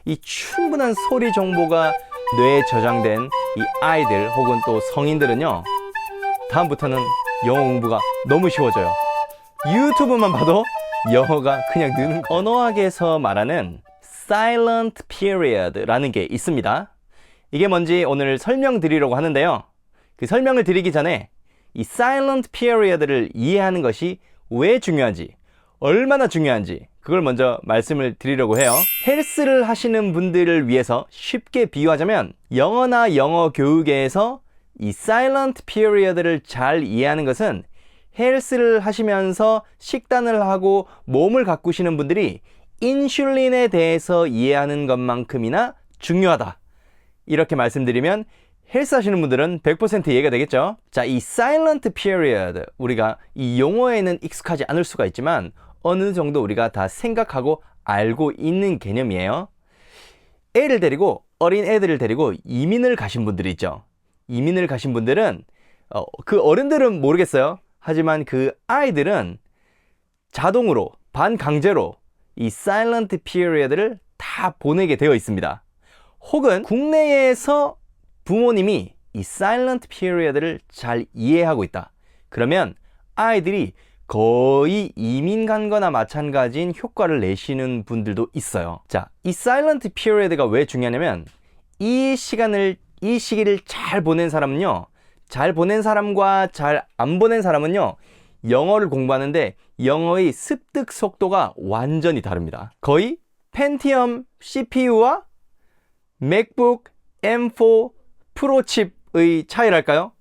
이 충분한 소리 정보가 뇌에 저장된 이 아이들 혹은 또 성인들은요, 다음부터는 영어 공부가 너무 쉬워져요. 유튜브만 봐도 영어가 그냥 느는 거예요. 언어학에서 말하는 silent period라는 게 있습니다. 이게 뭔지 오늘 설명드리려고 하는데요. 그 설명을 드리기 전에 이 silent period를 이해하는 것이 왜 중요한지, 얼마나 중요한지 그걸 먼저 말씀을 드리려고 해요. 헬스를 하시는 분들을 위해서 쉽게 비유하자면 영어나 영어 교육에서 이 silent period를 잘 이해하는 것은 헬스를 하시면서 식단을 하고 몸을 가꾸시는 분들이 인슐린에 대해서 이해하는 것만큼이나 중요하다. 이렇게 말씀드리면 헬스 하시는 분들은 100% 이해가 되겠죠. 자, 이 silent period, 우리가 이 용어에는 익숙하지 않을 수가 있지만 어느 정도 우리가 다 생각하고 알고 있는 개념이에요. 애를 데리고, 어린 애들을 데리고 이민을 가신 분들이 있죠. 이민을 가신 분들은 그 어른들은 모르겠어요. 하지만 그 아이들은 자동으로 반강제로 이 silent period를 다 보내게 되어 있습니다. 혹은 국내에서 부모님이 이 silent period를 잘 이해하고 있다. 그러면 아이들이 거의 이민 간 거나 마찬가지인 효과를 내시는 분들도 있어요. 자, 이 silent period가 왜 중요하냐면 이 시기를 잘 보낸 사람은요, 잘 보낸 사람과 잘 안 보낸 사람은요, 영어를 공부하는데 영어의 습득 속도가 완전히 다릅니다. 거의 펜티엄 CPU와 맥북 M4 프로 칩의 차이랄까요?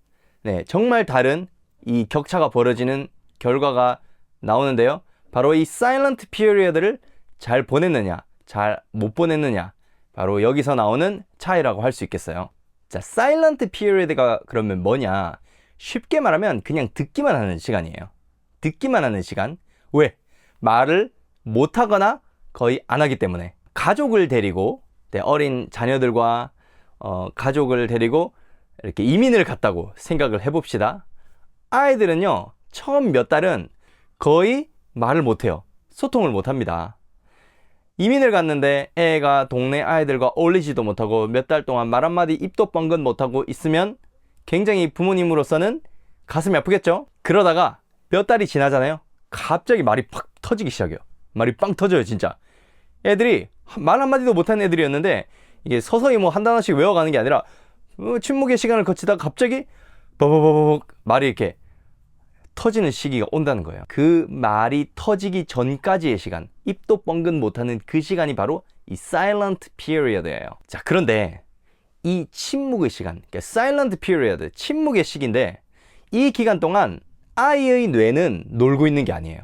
네, 정말 다른 이 격차가 벌어지는 결과가 나오는데요. 바로 이 silent period를 잘 보냈느냐, 잘 못 보냈느냐, 바로 여기서 나오는 차이라고 할 수 있겠어요. 자, silent period가 그러면 뭐냐? 쉽게 말하면 그냥 듣기만 하는 시간이에요. 듣기만 하는 시간. 왜? 말을 못하거나 거의 안 하기 때문에. 가족을 데리고, 어린 자녀들과 가족을 데리고 이렇게 이민을 갔다고 생각을 해봅시다. 아이들은요, 처음 몇 달은 거의 말을 못해요. 소통을 못합니다. 이민을 갔는데 애가 동네 아이들과 어울리지도 못하고 몇 달 동안 말 한마디 입도 뻥긋 못하고 있으면 굉장히 부모님으로서는 가슴이 아프겠죠? 그러다가 몇 달이 지나잖아요. 갑자기 말이 팍 터지기 시작해요. 말이 빵 터져요, 진짜. 애들이 말 한마디도 못하는 애들이었는데 이게 서서히 뭐 한 단어씩 외워가는 게 아니라 침묵의 시간을 거치다가 갑자기 버버버벅 말이 이렇게 터지는 시기가 온다는 거예요. 그 말이 터지기 전까지의 시간, 입도 뻥긋 못하는 그 시간이 바로 이 silent period예요. 자, 그런데 이 침묵의 시간, 그러니까 silent period, 침묵의 시기인데 이 기간 동안 아이의 뇌는 놀고 있는 게 아니에요.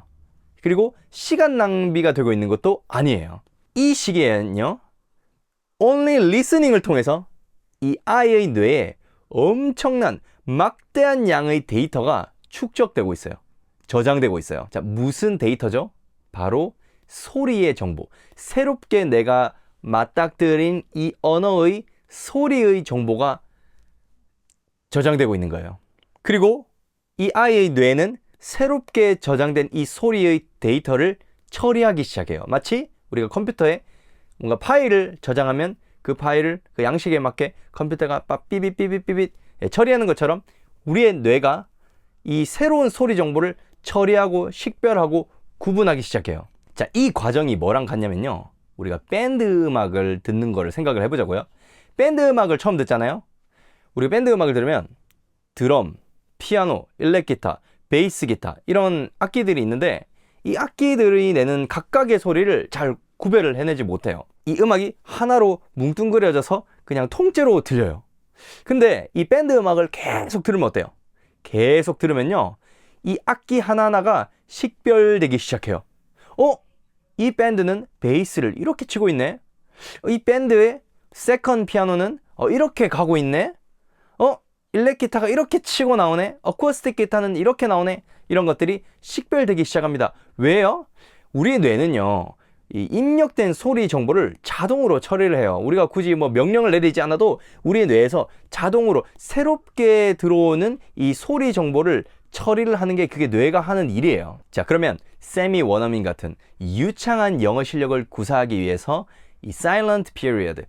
그리고 시간 낭비가 되고 있는 것도 아니에요. 이 시기에는요, only listening을 통해서 이 아이의 뇌에 엄청난 막대한 양의 데이터가 축적되고 있어요. 저장되고 있어요. 자, 무슨 데이터죠? 바로 소리의 정보. 새롭게 내가 맞닥뜨린 이 언어의 소리의 정보가 저장되고 있는 거예요. 그리고 이 아이의 뇌는 새롭게 저장된 이 소리의 데이터를 처리하기 시작해요. 마치 우리가 컴퓨터에 뭔가 파일을 저장하면 그 파일을 그 양식에 맞게 컴퓨터가 삐빗삐빗삐빗 처리하는 것처럼 우리의 뇌가 이 새로운 소리 정보를 처리하고 식별하고 구분하기 시작해요. 자, 이 과정이 뭐랑 같냐면요, 우리가 밴드 음악을 듣는 거를 생각을 해보자고요. 밴드 음악을 처음 듣잖아요. 우리가 밴드 음악을 들으면 드럼, 피아노, 일렉기타, 베이스 기타 이런 악기들이 있는데 이 악기들이 내는 각각의 소리를 잘 구별을 해내지 못해요. 이 음악이 하나로 뭉뚱그려져서 그냥 통째로 들려요. 근데 이 밴드 음악을 계속 들으면 어때요? 계속 들으면요, 이 악기 하나하나가 식별되기 시작해요. 이 밴드는 베이스를 이렇게 치고 있네. 이 밴드의 세컨드 피아노는 이렇게 가고 있네. 일렉 기타가 이렇게 치고 나오네. 어쿠스틱 기타는 이렇게 나오네. 이런 것들이 식별되기 시작합니다. 왜요? 우리 뇌는요, 이 입력된 소리 정보를 자동으로 처리를 해요. 우리가 굳이 뭐 명령을 내리지 않아도 우리 뇌에서 자동으로 새롭게 들어오는 이 소리 정보를 처리를 하는 게 그게 뇌가 하는 일이에요. 자, 그러면 세미 원어민 같은 유창한 영어 실력을 구사하기 위해서 이 silent period,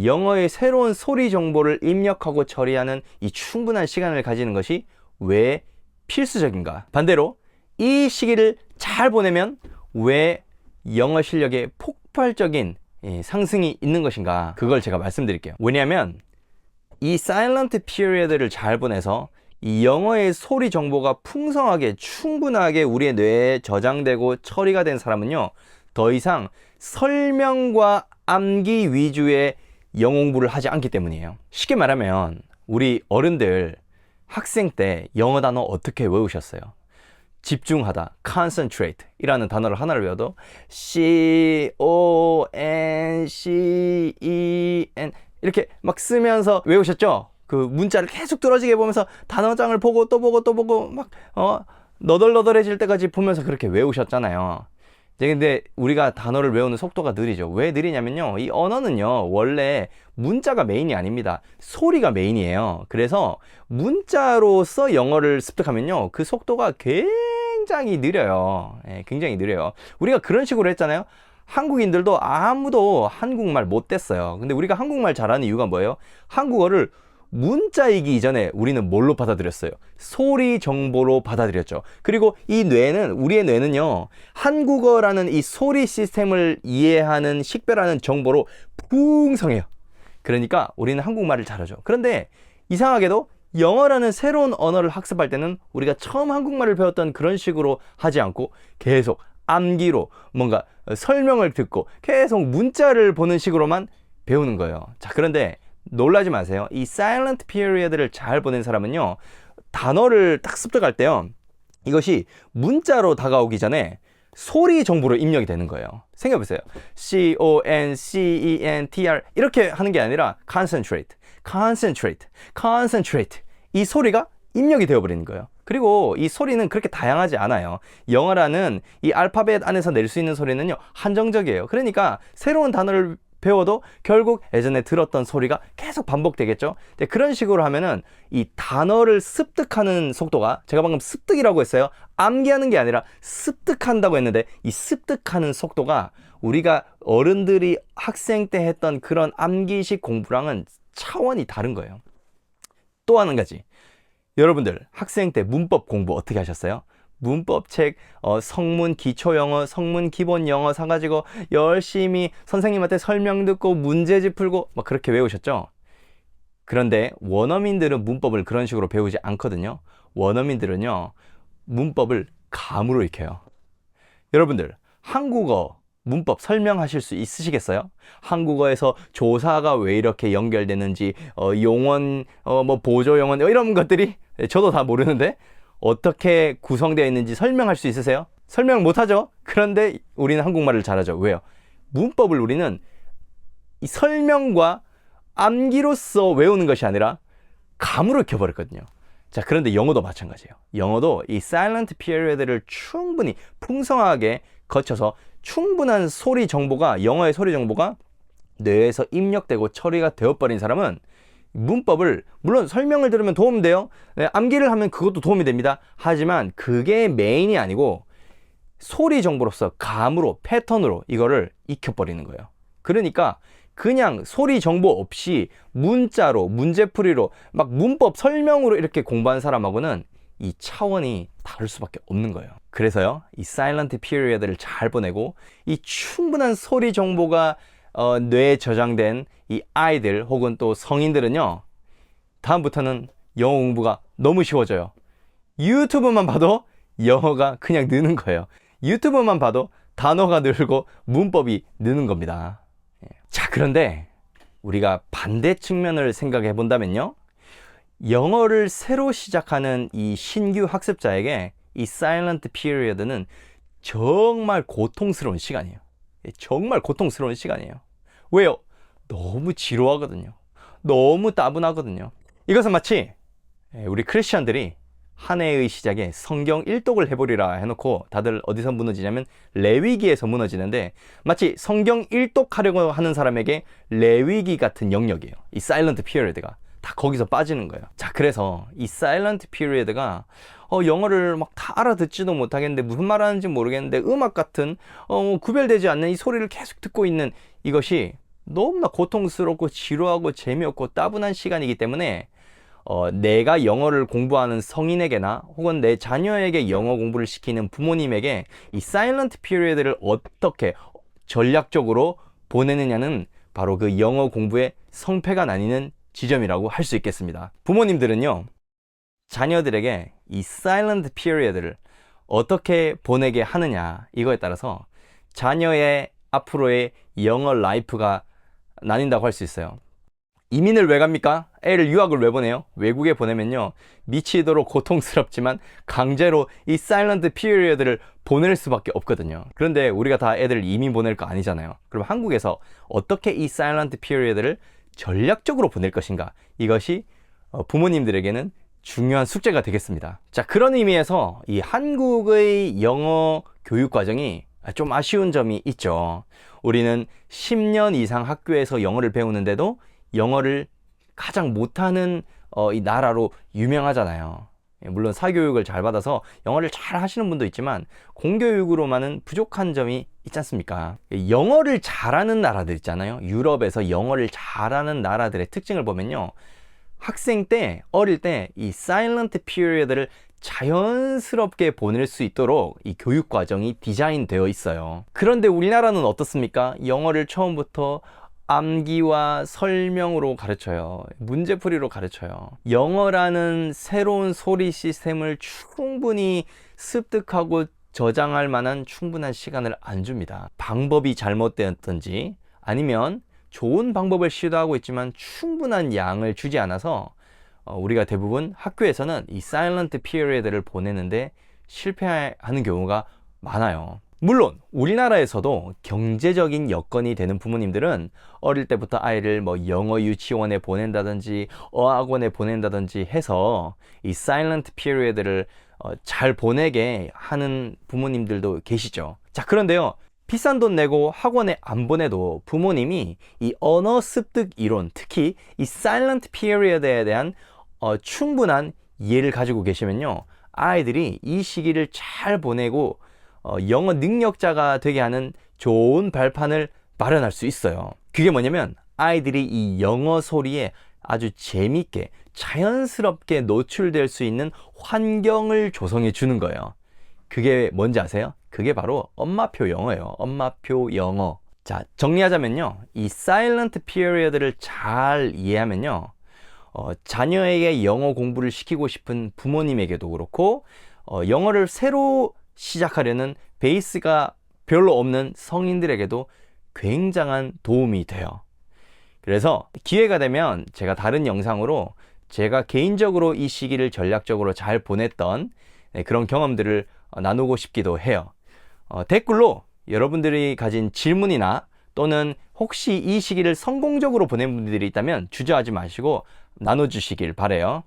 영어의 새로운 소리 정보를 입력하고 처리하는 이 충분한 시간을 가지는 것이 왜 필수적인가? 반대로 이 시기를 잘 보내면 왜 영어 실력에 폭발적인 상승이 있는 것인가? 그걸 제가 말씀드릴게요. 왜냐하면 이 silent period를 잘 보내서 이 영어의 소리 정보가 풍성하게 충분하게 우리의 뇌에 저장되고 처리가 된 사람은요, 더 이상 설명과 암기 위주의 영어 공부를 하지 않기 때문이에요. 쉽게 말하면 우리 어른들 학생 때 영어 단어 어떻게 외우셨어요? 집중하다, concentrate 이라는 단어를 하나를 외워도 C-O-N-C-E-N 이렇게 막 쓰면서 외우셨죠? 그 문자를 계속 뚫어지게 보면서 단어장을 보고 또 보고 또 보고 막 너덜너덜해질 때까지 보면서 그렇게 외우셨잖아요. 근데 우리가 단어를 외우는 속도가 느리죠. 왜 느리냐면요, 이 언어는요 원래 문자가 메인이 아닙니다. 소리가 메인이에요. 그래서 문자로서 영어를 습득하면요 그 속도가 굉장히 느려요. 굉장히 느려요. 우리가 그런 식으로 했잖아요. 한국인들도 아무도 한국말 못됐어요. 근데 우리가 한국말 잘하는 이유가 뭐예요? 한국어를 문자이기 이전에 우리는 뭘로 받아들였어요? 소리 정보로 받아들였죠. 그리고 이 뇌는, 우리의 뇌는요, 한국어라는 이 소리 시스템을 이해하는, 식별하는 정보로 풍성해요. 그러니까 우리는 한국말을 잘하죠. 그런데 이상하게도 영어라는 새로운 언어를 학습할 때는 우리가 처음 한국말을 배웠던 그런 식으로 하지 않고 계속 암기로 뭔가 설명을 듣고 계속 문자를 보는 식으로만 배우는 거예요. 자, 그런데 놀라지 마세요. 이 silent period를 잘 보낸 사람은요, 단어를 딱 습득할 때요, 이것이 문자로 다가오기 전에 소리 정보로 입력이 되는 거예요. 생각해보세요. C-O-N-C-E-N-T-R 이렇게 하는 게 아니라 concentrate, concentrate, concentrate 이 소리가 입력이 되어버리는 거예요. 그리고 이 소리는 그렇게 다양하지 않아요. 영어라는 이 알파벳 안에서 낼 수 있는 소리는요 한정적이에요. 그러니까 새로운 단어를 배워도 결국 예전에 들었던 소리가 계속 반복되겠죠. 그런 식으로 하면은 이 단어를 습득하는 속도가, 제가 방금 습득이라고 했어요. 암기하는 게 아니라 습득한다고 했는데, 이 습득하는 속도가 우리가 어른들이 학생 때 했던 그런 암기식 공부랑은 차원이 다른 거예요. 또 한 가지, 여러분들 학생 때 문법 공부 어떻게 하셨어요? 문법책, 성문 기초영어, 성문 기본영어 사가지고 열심히 선생님한테 설명 듣고 문제집 풀고 막 그렇게 외우셨죠? 그런데 원어민들은 문법을 그런 식으로 배우지 않거든요. 원어민들은요 문법을 감으로 익혀요. 여러분들 한국어 문법 설명하실 수 있으시겠어요? 한국어에서 조사가 왜 이렇게 연결되는지, 용언, 뭐 보조 용언 이런 것들이 저도 다 모르는데 어떻게 구성되어 있는지 설명할 수 있으세요? 설명 못하죠? 그런데 우리는 한국말을 잘하죠. 왜요? 문법을 우리는 이 설명과 암기로서 외우는 것이 아니라 감으로 익혀버렸거든요. 자, 그런데 영어도 마찬가지예요. 영어도 이 silent period를 충분히 풍성하게 거쳐서 충분한 소리 정보가, 영어의 소리 정보가 뇌에서 입력되고 처리가 되어버린 사람은 문법을, 물론 설명을 들으면 도움돼요. 암기를 하면 그것도 도움이 됩니다. 하지만 그게 메인이 아니고 소리 정보로서 감으로, 패턴으로 이거를 익혀버리는 거예요. 그러니까 그냥 소리 정보 없이 문자로, 문제풀이로 막 문법 설명으로 이렇게 공부한 사람하고는 이 차원이 다를 수밖에 없는 거예요. 그래서요, 이 silent period를 잘 보내고 이 충분한 소리 정보가 뇌에 저장된 이 아이들 혹은 또 성인들은요, 다음부터는 영어 공부가 너무 쉬워져요. 유튜브만 봐도 영어가 그냥 느는 거예요. 유튜브만 봐도 단어가 늘고 문법이 느는 겁니다. 자, 그런데 우리가 반대 측면을 생각해 본다면요, 영어를 새로 시작하는 이 신규 학습자에게 이 silent period는 정말 고통스러운 시간이에요. 정말 고통스러운 시간이에요. 왜요? 너무 지루하거든요. 너무 따분하거든요. 이것은 마치 우리 크리스천들이 한 해의 시작에 성경 일독을 해보리라 해놓고 다들 어디서 무너지냐면 레위기에서 무너지는데, 마치 성경 일독하려고 하는 사람에게 레위기 같은 영역이에요. 이 사일런트 피리어드가 다 거기서 빠지는 거예요. 자, 그래서 이 사일런트 피리어드가 영어를 막 다 알아듣지도 못하겠는데 무슨 말 하는지 모르겠는데 음악 같은 구별되지 않는 이 소리를 계속 듣고 있는 이것이 너무나 고통스럽고 지루하고 재미없고 따분한 시간이기 때문에 내가 영어를 공부하는 성인에게나 혹은 내 자녀에게 영어 공부를 시키는 부모님에게 이 사일런트 피리어드를 어떻게 전략적으로 보내느냐는 바로 그 영어 공부의 성패가 나뉘는 지점이라고 할 수 있겠습니다. 부모님들은요, 자녀들에게 이 사일런트 피리어드를 어떻게 보내게 하느냐, 이거에 따라서 자녀의 앞으로의 영어 라이프가 나뉜다고 할 수 있어요. 이민을 왜 갑니까? 애를 유학을 왜 보내요? 외국에 보내면요, 미치도록 고통스럽지만 강제로 이 사일런트 피리어드를 보낼 수밖에 없거든요. 그런데 우리가 다 애들 이민 보낼 거 아니잖아요. 그럼 한국에서 어떻게 이 사일런트 피리어드를 전략적으로 보낼 것인가? 이것이 부모님들에게는 중요한 숙제가 되겠습니다. 자, 그런 의미에서 이 한국의 영어 교육 과정이 좀 아쉬운 점이 있죠. 우리는 10년 이상 학교에서 영어를 배우는데도 영어를 가장 못하는 이 나라로 유명하잖아요. 물론 사교육을 잘 받아서 영어를 잘 하시는 분도 있지만 공교육으로만은 부족한 점이 있지 않습니까? 영어를 잘하는 나라들 있잖아요. 유럽에서 영어를 잘하는 나라들의 특징을 보면요, 학생 때, 어릴 때 이 사일런트 피리어드를 자연스럽게 보낼 수 있도록 이 교육 과정이 디자인되어 있어요. 그런데 우리나라는 어떻습니까? 영어를 처음부터 암기와 설명으로 가르쳐요. 문제풀이로 가르쳐요. 영어라는 새로운 소리 시스템을 충분히 습득하고 저장할 만한 충분한 시간을 안 줍니다. 방법이 잘못되었든지 아니면 좋은 방법을 시도하고 있지만 충분한 양을 주지 않아서 우리가 대부분 학교에서는 이 사일런트 피리어드를 보내는데 실패하는 경우가 많아요. 물론 우리나라에서도 경제적인 여건이 되는 부모님들은 어릴 때부터 아이를 뭐 영어 유치원에 보낸다든지 어학원에 보낸다든지 해서 이 사일런트 피리어드를 잘 보내게 하는 부모님들도 계시죠. 자, 그런데요, 비싼 돈 내고 학원에 안 보내도 부모님이 이 언어 습득 이론, 특히 이 사일런트 피리어드에 대한 충분한 이해를 가지고 계시면요, 아이들이 이 시기를 잘 보내고 영어 능력자가 되게 하는 좋은 발판을 마련할 수 있어요. 그게 뭐냐면 아이들이 이 영어 소리에 아주 재밌게 자연스럽게 노출될 수 있는 환경을 조성해 주는 거예요. 그게 뭔지 아세요? 그게 바로 엄마표 영어예요. 엄마표 영어. 자, 정리하자면요, 이 사일런트 피리어드를 잘 이해하면요, 자녀에게 영어 공부를 시키고 싶은 부모님에게도 그렇고 영어를 새로 시작하려는 베이스가 별로 없는 성인들에게도 굉장한 도움이 돼요. 그래서 기회가 되면 제가 다른 영상으로 제가 개인적으로 이 시기를 전략적으로 잘 보냈던 그런 경험들을 나누고 싶기도 해요. 댓글로 여러분들이 가진 질문이나 또는 혹시 이 시기를 성공적으로 보낸 분들이 있다면 주저하지 마시고 나눠주시길 바래요.